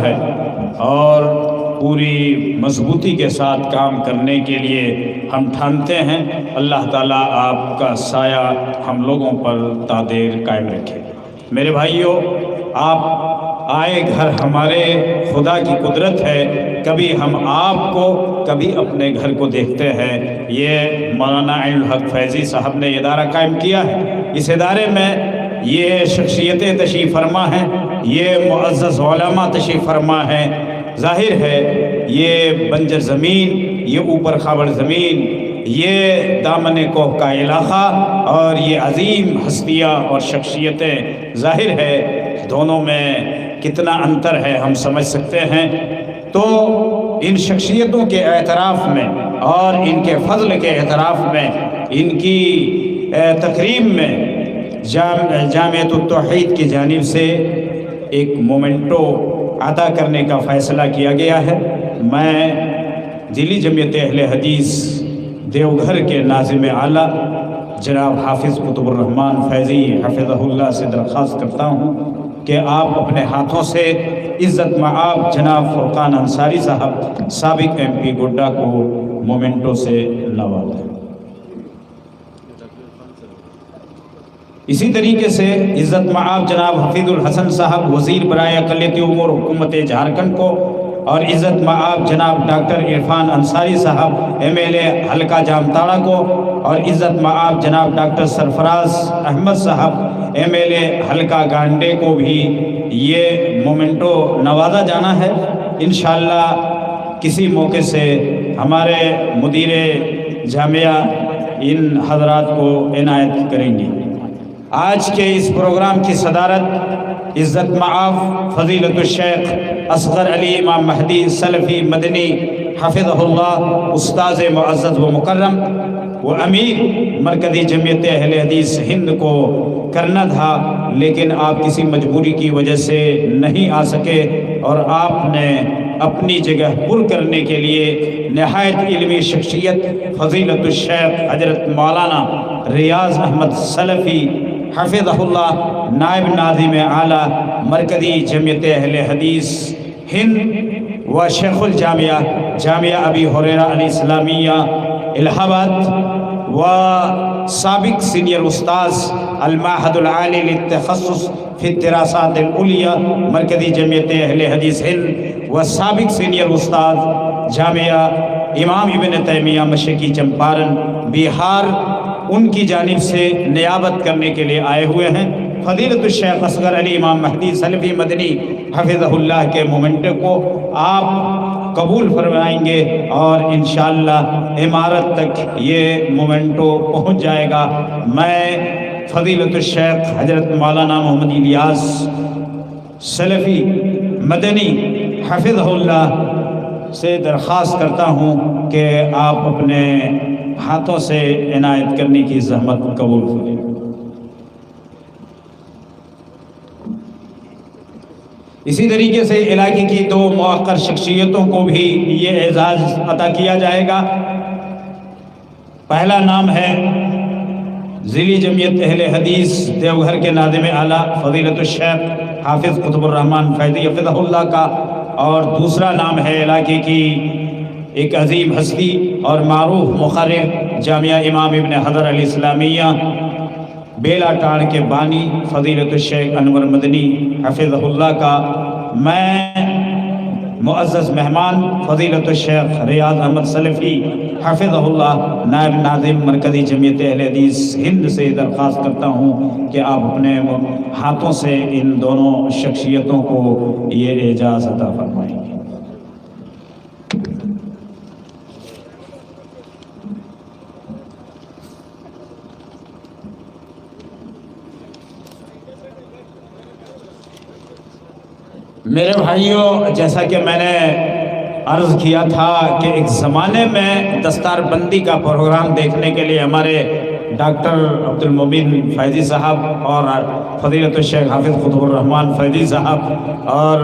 ہے اور پوری مضبوطی کے ساتھ کام کرنے کے لیے ہم ٹھانتے ہیں۔ اللہ تعالیٰ آپ کا سایہ ہم لوگوں پر تا دیر قائم رکھے۔ میرے بھائیوں، آپ آئے گھر ہمارے خدا کی قدرت ہے، کبھی ہم آپ کو کبھی اپنے گھر کو دیکھتے ہیں۔ یہ مولانا عین الحق فیضی صاحب نے ادارہ قائم کیا ہے۔ اس ادارے میں یہ شخصیتیں تشریف فرما ہیں، یہ معزز علماء تشریف فرما ہیں۔ ظاہر ہے یہ بنجر زمین، یہ اوپر خاور زمین، یہ دامن کوہ کا علاقہ اور یہ عظیم ہستیاں اور شخصیتیں، ظاہر ہے دونوں میں کتنا انتر ہے ہم سمجھ سکتے ہیں۔ تو ان شخصیتوں کے اعتراف میں اور ان کے فضل کے اعتراف میں، ان کی تقریب میں جامعۃ التوحید کی جانب سے ایک مومنٹو عطا کرنے کا فیصلہ کیا گیا ہے۔ میں دلی جمعیت اہل حدیث دیوگھر کے ناظم اعلیٰ جناب حافظ قطب الرحمان فیضی حفظہ اللہ سے درخواست کرتا ہوں کہ آپ اپنے ہاتھوں سے عزت مآب جناب فرقان انصاری صاحب سابق ایم پی گوڈا کو مومنٹو سے نوازیں۔ اسی طریقے سے عزت مآب جناب حفیظ الحسن صاحب وزیر برائے اقلیتی امور حکومت جھارکھنڈ کو اور عزت مآب جناب ڈاکٹر عرفان انصاری صاحب ایم ایل اے حلقہ جامتاڑا کو اور عزت مآب جناب ڈاکٹر سرفراز احمد صاحب ایم ایل اے حلقہ گانڈے کو بھی یہ مومنٹو نوازا جانا ہے۔ انشاءاللہ کسی موقع سے ہمارے مدیر جامعہ ان حضرات کو عنایت کریں گے۔ آج کے اس پروگرام کی صدارت عزت مآب فضیلت الشیخ اصغر علی امام مہدی سلفی مدنی حفظہ اللہ استاذ معزز و مکرم و امیر مرکزی جمعیت اہل حدیث ہند کو کرنا تھا، لیکن آپ کسی مجبوری کی وجہ سے نہیں آ سکے اور آپ نے اپنی جگہ پر کرنے کے لیے نہایت علمی شخصیت فضیلت الشیخ حضرت مولانا ریاض احمد سلفی حفظہ اللہ نائب ناظم اعلیٰ مرکزی جمعیت اہل حدیث ہند و شیخ الجامعہ جامعہ ابی ہریرہ الاسلامیہ الہ آباد و سابق سینئر استاذ المعہد العالی للتخصص فی الدراسات العلیہ مرکزی جمعیت اہل حدیث ہند و سابق سینئر استاذ جامعہ امام ابن تیمیہ مشرقی چمپارن بہار، ان کی جانب سے نیابت کرنے کے لیے آئے ہوئے ہیں۔ فضیلت الشیخ اصغر علی امام مہدی سلفی مدنی حفظہ اللہ کے مومنٹو کو آپ قبول فرمائیں گے اور انشاءاللہ عمارت تک یہ مومنٹو پہنچ جائے گا۔ میں فضیلت الشیخ حضرت مولانا محمد الیاس سلفی مدنی حفظہ اللہ سے درخواست کرتا ہوں کہ آپ اپنے ہاتھوں سے عنایت کرنے کی زحمت قبول کریں۔ اسی طریقے سے علاقے کی دو موقر شخصیتوں کو بھی یہ اعزاز عطا کیا جائے گا۔ پہلا نام ہے ضلعی جمعیت اہل حدیث دیوگھر کے ناظم اعلیٰ فضیلت الشیخ حافظ قطب الرحمان فیضی حفظہ اللہ کا، اور دوسرا نام ہے علاقے کی ایک عظیم ہستی اور معروف مخرر جامعہ امام ابن حضر الاسلامیہ بیلا ٹاڑ کے بانی فضیلت الشیخ انور مدنی حفظہ اللہ کا۔ میں معزز مہمان فضیلت الشیخ ریاض احمد سلفی حفظہ اللہ نائب ناظم مرکزی جمعیت اہل حدیث ہند سے درخواست کرتا ہوں کہ آپ اپنے ہاتھوں سے ان دونوں شخصیتوں کو یہ اعزاز عطا فرمائیں گے۔ میرے بھائیوں، جیسا کہ میں نے عرض کیا تھا کہ ایک زمانے میں دستار بندی کا پروگرام دیکھنے کے لیے ہمارے ڈاکٹر عبد المبین فیضی صاحب اور فضیلت الشیخ حافظ قطب الرحمان فیضی صاحب اور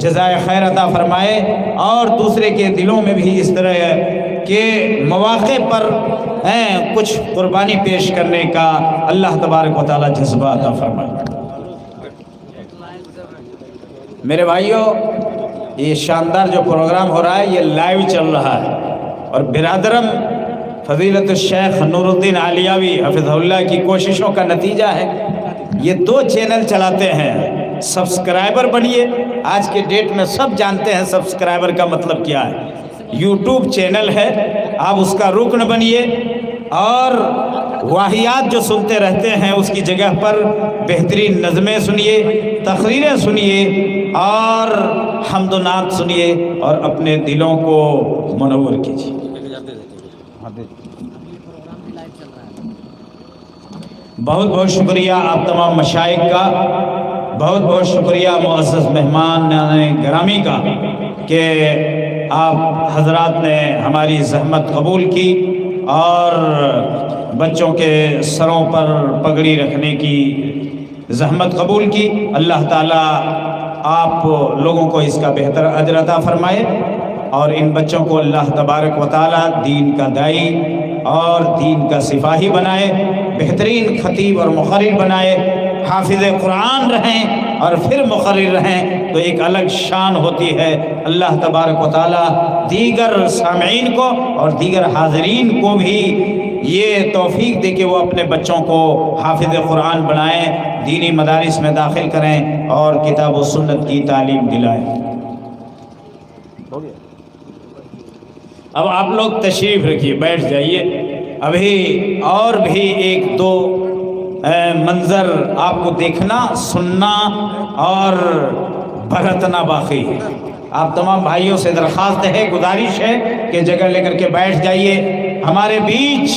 جزائے خیر عطا فرمائے اور دوسرے کے دلوں میں بھی اس طرح کے مواقع پر کچھ قربانی پیش کرنے کا اللہ تبارک و تعالی جذبہ عطا فرمائے۔ میرے بھائیوں، یہ شاندار جو پروگرام ہو رہا ہے یہ لائیو چل رہا ہے، اور برادرم فضیلت الشیخ نور الدین عالیاوی حفظہ اللہ کی کوششوں کا نتیجہ ہے۔ یہ 2 چینل چلاتے ہیں، سبسکرائبر بنیے۔ آج کے ڈیٹ میں سب جانتے ہیں سبسکرائبر کا مطلب کیا ہے۔ یوٹیوب چینل ہے، آپ اس کا رکن بنیے اور واہیات جو سنتے رہتے ہیں اس کی جگہ پر بہترین نظمیں سنیے، تقریریں سنیے اور حمد و نعت سنیے اور اپنے دلوں کو منور کیجیے۔ بہت بہت شکریہ آپ تمام مشائخ کا، بہت بہت شکریہ معزز مہمان گرامی کا کہ آپ حضرات نے ہماری زحمت قبول کی اور بچوں کے سروں پر پگڑی رکھنے کی زحمت قبول کی۔ اللہ تعالیٰ آپ لوگوں کو اس کا بہتر اجر عطا فرمائے اور ان بچوں کو اللہ تبارک و تعالیٰ دین کا داعی اور دین کا سپاہی بنائے، بہترین خطیب اور مقرر بنائے، حافظ قرآن رہیں اور پھر مقرر رہیں تو ایک الگ شان ہوتی ہے۔ اللہ تبارک و تعالیٰ دیگر سامعین کو اور دیگر حاضرین کو بھی یہ توفیق دے کہ وہ اپنے بچوں کو حافظ قرآن بنائیں، دینی مدارس میں داخل کریں اور کتاب و سنت کی تعلیم دلائیں۔ اب آپ لوگ تشریف رکھیے، بیٹھ جائیے۔ ابھی اور بھی 1-2 منظر آپ کو دیکھنا، سننا اور برتنا باقی ہے۔ آپ تمام بھائیوں سے درخواست ہے، گزارش ہے کہ جگہ لے کر کے بیٹھ جائیے۔ ہمارے بیچ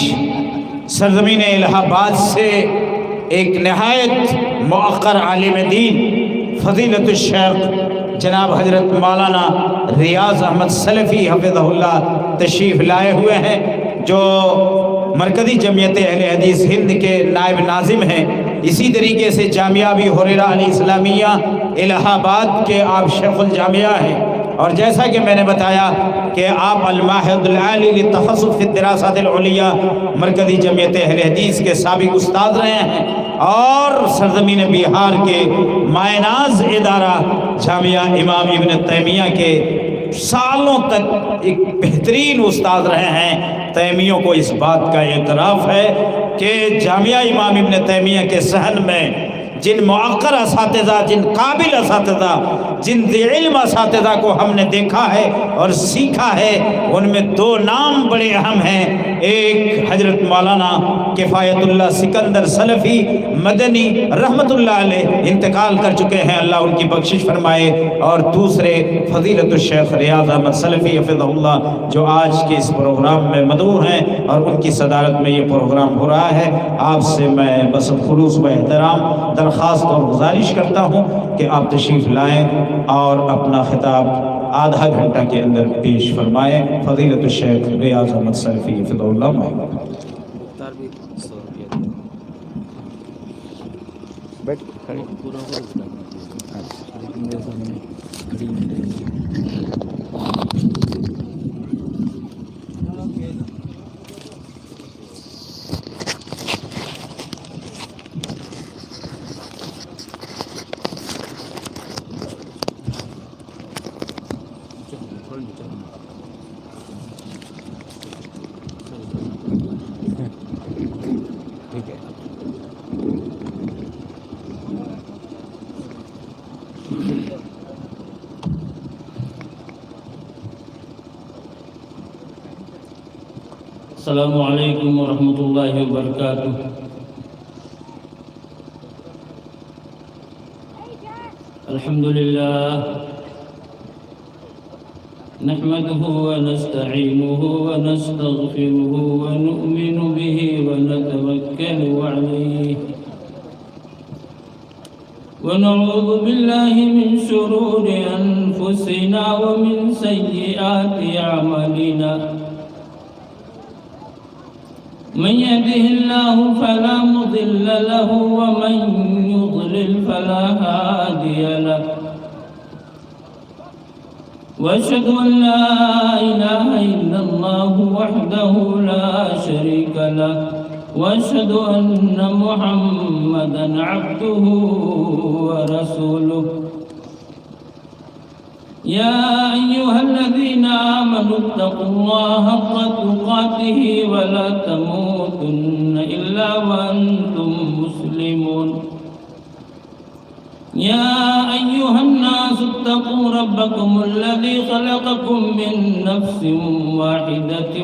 سرزمین الہ آباد سے ایک نہایت مؤقر عالم دین فضیلت الشیخ جناب حضرت مولانا ریاض احمد سلفی حفظہ اللہ تشریف لائے ہوئے ہیں، جو مرکزی جمعیت اہل حدیث ہند کے نائب ناظم ہیں۔ اسی طریقے سے جامعہ ابی ہریرہ علیہ اسلامیہ الہ آباد کے آپ شیخ الجامعہ ہیں، اور جیسا کہ میں نے بتایا کہ آپ المعہد العالی للتخصص فی الدراسات العلیہ مرکزی جمعیت اہل حدیث کے سابق استاد رہے ہیں، اور سرزمین بہار کے مائناز ادارہ جامعہ امام ابن تیمیہ کے سالوں تک ایک بہترین استاد رہے ہیں۔ تیمیوں کو اس بات کا اعتراف ہے کہ جامعہ امام ابن تیمیہ کے صحن میں جن مؤقر اساتذہ، جن قابل اساتذہ، جن ذی علم اساتذہ کو ہم نے دیکھا ہے اور سیکھا ہے، ان میں 2 نام بڑے اہم ہیں۔ ایک حضرت مولانا کفایت اللہ سکندر سلفی مدنی رحمت اللہ علیہ انتقال کر چکے ہیں، اللہ ان کی بخشش فرمائے، اور دوسرے فضیلت الشیخ ریاض احمد سلفی حفظہ اللہ جو آج کے اس پروگرام میں مدعو ہیں اور ان کی صدارت میں یہ پروگرام ہو رہا ہے۔ آپ سے میں بس خلوص و احترام درخواست اور گزارش کرتا ہوں کہ آپ تشریف لائیں اور اپنا خطاب آدھا گھنٹہ کے اندر پیش فرمائیں۔ فضیلت الشیخ ریاض احمد سلفی حفظہ اللہ۔ السلام علیکم ورحمۃ اللہ وبرکاتہ۔ الحمد للہ نحمده ونستعینه ونستغفره ونؤمن به ونتوکل علیہ ونعوذ باللہ من شرور انفسنا ومن سیئات اعمالنا، من يهده الله فلا مضل له ومن يضلل فلا هادي له، وأشهد أن لا إله إلا الله وحده لا شريك له وأشهد أن محمدا عبده ورسوله يا أيها الذين آمنوا اتقوا الله حق تقاته ولا تموتن إلا وأنتم مسلمون يا أيها الناس اتقوا ربكم الذي خلقكم من نفس واحدة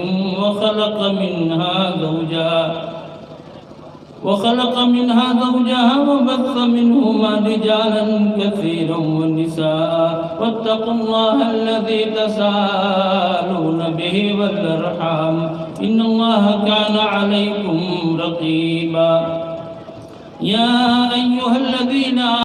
وخلق منها زوجها وبث منهما رجالا كثيرا ونساء واتقوا الله الذي تساءلون به والأرحام إن الله كان عليكم رقيبا يا أيها الذين